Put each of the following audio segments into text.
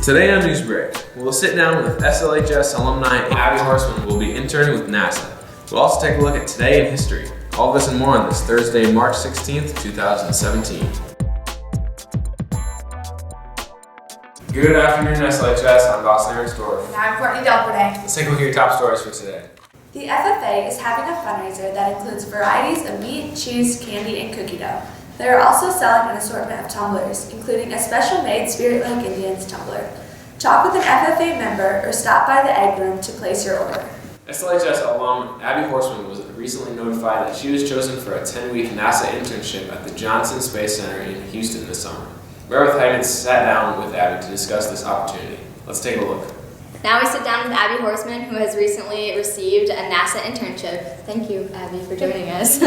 Today on Newsbreak, we'll sit down with SLHS alumni Abby Horseman, who will be interning with NASA. We'll also take a look at today in history. All this and more on this Thursday, March 16th, 2017. Good afternoon, SLHS. I'm Boston Erinsdorf. And I'm Courtney Delperday. Let's take a look at your top stories for today. The FFA is having a fundraiser that includes varieties of meat, cheese, candy, and cookie dough. They are also selling an assortment of tumblers, including a special-made Spirit Lake Indians tumbler. Talk with an FFA member or stop by the egg room to place your order. SLHS alum Abby Horseman was recently notified that she was chosen for a 10-week NASA internship at the Johnson Space Center in Houston this summer. Meredith Hyman sat down with Abby to discuss this opportunity. Let's take a look. Now we sit down with Abby Horseman, who has recently received a NASA internship. Thank you, Abby, for joining us.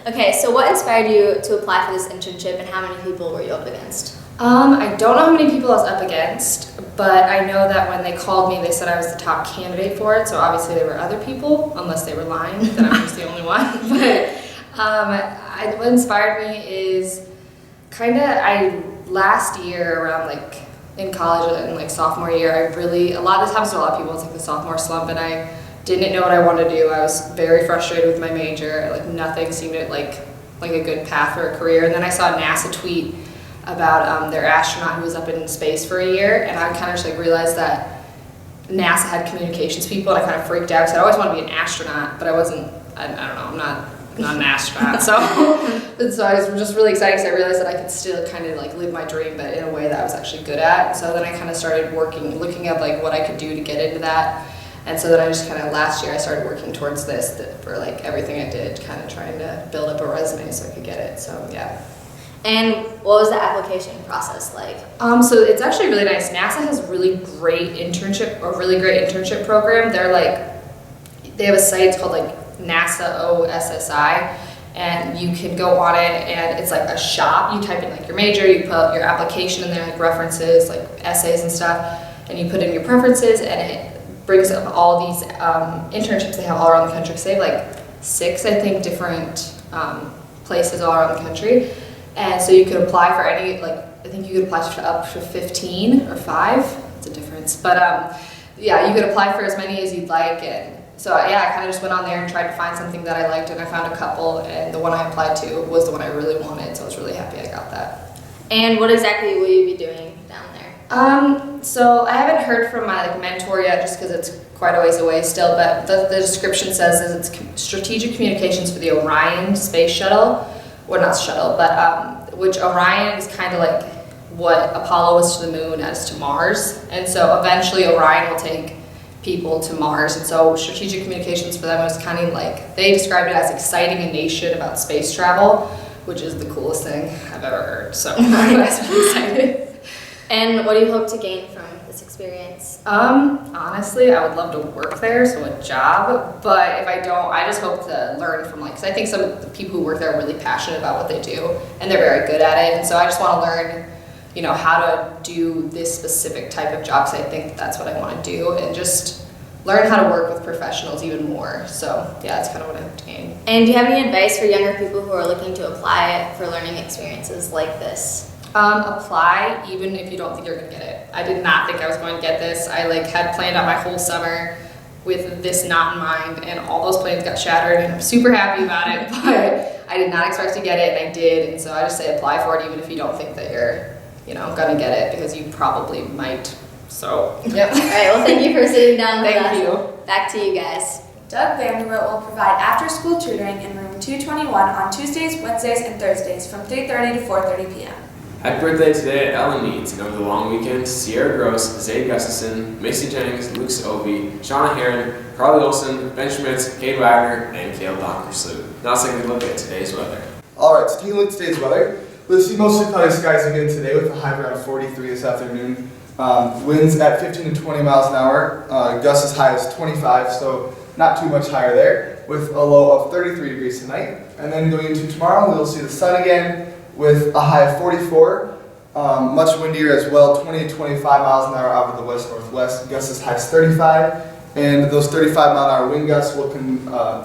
Okay, so what inspired you to apply for this internship, and how many people were you up against? I don't know how many people I was up against, but I know that when they called me, they said I was the top candidate for it, so obviously there were other people, unless they were lying, that I was the only one. But what inspired me is last year around in college and sophomore year, a lot of times for a lot of people, it's the sophomore slump, and I didn't know what I wanted to do. I was very frustrated with my major. Nothing seemed like a good path for a career. And then I saw a NASA tweet about their astronaut who was up in space for a year, and I kind of just realized that NASA had communications people, and I kind of freaked out because I always wanted to be an astronaut, but I wasn't. I don't know. I'm not an astronaut. So I was just really excited because I realized that I could still kind of live my dream, but in a way that I was actually good at. So then I kind of started looking at what I could do to get into that. And so then I just last year I started working towards this for everything I did, kind of trying to build up a resume so I could get it. So yeah. And what was the application process like? So it's actually really nice. NASA has a really great internship program. They have a site, it's called NASA OSSI, and you can go on it, and it's a shop. You type in your major, you put your application in there, references, essays and stuff, and you put in your preferences, and it brings up all these internships they have all around the country. So they have 6, I think, different places all around the country. And so you could apply for any, I think you could apply for up to 15 or 5. It's a difference. But yeah, you could apply for as many as you'd like. And so yeah, I kind of just went on there and tried to find something that I liked, and I found a couple, and the one I applied to was the one I really wanted. So I was really happy I got that. And what exactly will you be doing down there? So I haven't heard from my mentor yet, just because it's quite a ways away still, but the description says is it's strategic communications for the Orion space shuttle. Well, not shuttle, but which Orion is kind of what Apollo was to the moon as to Mars. And so eventually Orion will take people to Mars. And so strategic communications for them was kind of they described it as exciting a nation about space travel, which is the coolest thing I've ever heard. So I was really excited. And what do you hope to gain from this experience? Honestly, I would love to work there, so a job, but if I don't, I just hope to learn from because I think some of the people who work there are really passionate about what they do, and they're very good at it, and so I just want to learn, how to do this specific type of job, because I think that's what I want to do, and just learn how to work with professionals even more. So yeah, that's kind of what I hope to gain. And do you have any advice for younger people who are looking to apply for learning experiences like this? Apply even if you don't think you're going to get it. I did not think I was going to get this. I had planned out my whole summer with this not in mind, and all those plans got shattered, and I'm super happy about it, but I did not expect to get it, and I did. And so I just say apply for it even if you don't think that you're going to get it, because you probably might. So yep. All right, well, thank you for sitting down with us. Thank you. Back to you guys. Doug Vanderbilt will provide after-school tutoring in room 221 on Tuesdays, Wednesdays, and Thursdays from 3:30 to 4:30 p.m. Happy birthday today at Ellen Needs, and over the long weekend, Sierra Gross, Zayd Gustafson, Macy Jennings, Luke Ovi, Shauna Heron, Carly Olson, Ben Schmitz, Kate Wagner, and Kale Donkerslew. Now let's take a look at today's weather. Alright, so taking a look at today's weather. We'll see mostly cloudy skies again today with a high of around 43 this afternoon. Winds at 15 to 20 miles an hour, gusts as high as 25, so not too much higher there, with a low of 33 degrees tonight. And then going into tomorrow, we'll see the sun again, with a high of 44, much windier as well, 20 to 25 miles an hour out of the west-northwest, gusts as high as 35, and those 35 mile an hour wind gusts will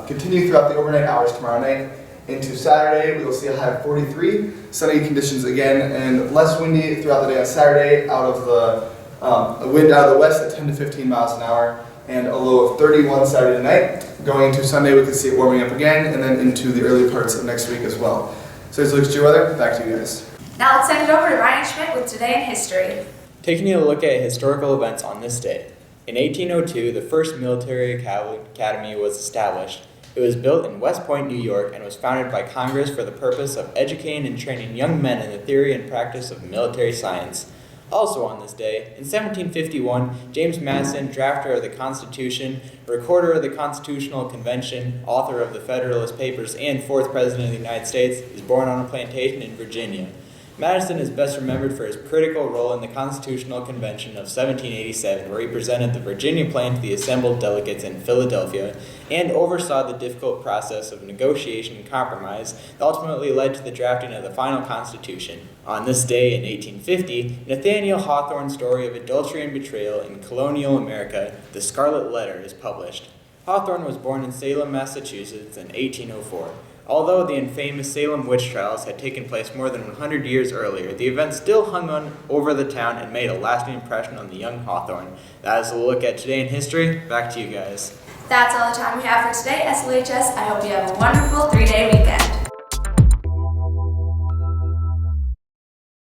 continue throughout the overnight hours tomorrow night. Into Saturday, we will see a high of 43, sunny conditions again, and less windy throughout the day on Saturday out of the A wind out of the west at 10 to 15 miles an hour, and a low of 31 Saturday night. Going into Sunday, we can see it warming up again, and then into the early parts of next week as well. So as it looks at your weather, back to you guys. Now let's send it over to Ryan Schmidt with Today in History. Taking a look at historical events on this day. In 1802, the first military academy was established. It was built in West Point, New York, and was founded by Congress for the purpose of educating and training young men in the theory and practice of military science. Also on this day, in 1751, James Madison, drafter of the Constitution, recorder of the Constitutional Convention, author of the Federalist Papers, and fourth President of the United States, is born on a plantation in Virginia. Madison is best remembered for his critical role in the Constitutional Convention of 1787, where he presented the Virginia Plan to the assembled delegates in Philadelphia and oversaw the difficult process of negotiation and compromise that ultimately led to the drafting of the final Constitution. On this day in 1850, Nathaniel Hawthorne's story of adultery and betrayal in colonial America, The Scarlet Letter, is published. Hawthorne was born in Salem, Massachusetts in 1804. Although the infamous Salem witch trials had taken place more than 100 years earlier, the event still hung on over the town and made a lasting impression on the young Hawthorne. That is a look at Today in History. Back to you guys. That's all the time we have for today, SLHS. I hope you have a wonderful 3-day weekend.